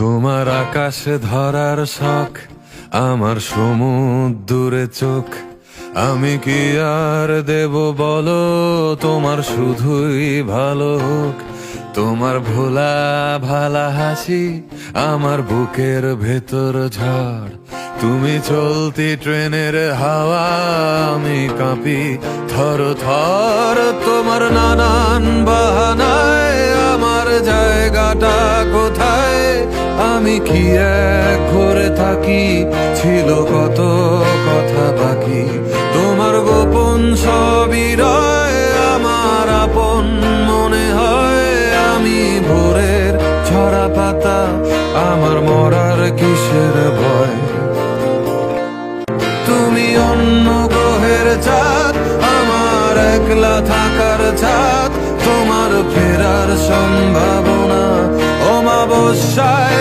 তোমার আকাশে ধরার শখ, আমার সমুদ্রে চোখ। আমি কি আর দেব বলো, তোমার শুধুই ভালো হোক। তোমার ভোলা ভালা হাসি আমার বুকের ভেতর ঝড়। তুমি চলতি ট্রেনের হাওয়া, আমি কাঁপি থর থর। তোমার নানান বাহানায় আমার জায়গাটা কোথায়? আমি কি এক ঘরে থাকি, ছিল কত কথা বাকি। তোমার গোপন সবই রয়, আমার আপন মনে হয়। আমি ভোরের ছড়া পাতা, আমার মরার কিসের ভয়? তুমি অন্য গ্রহের চাঁদ, আমার একলা থাকার ছাদ। তোমার ফেরার সম্ভাবনা অমাবস্যায়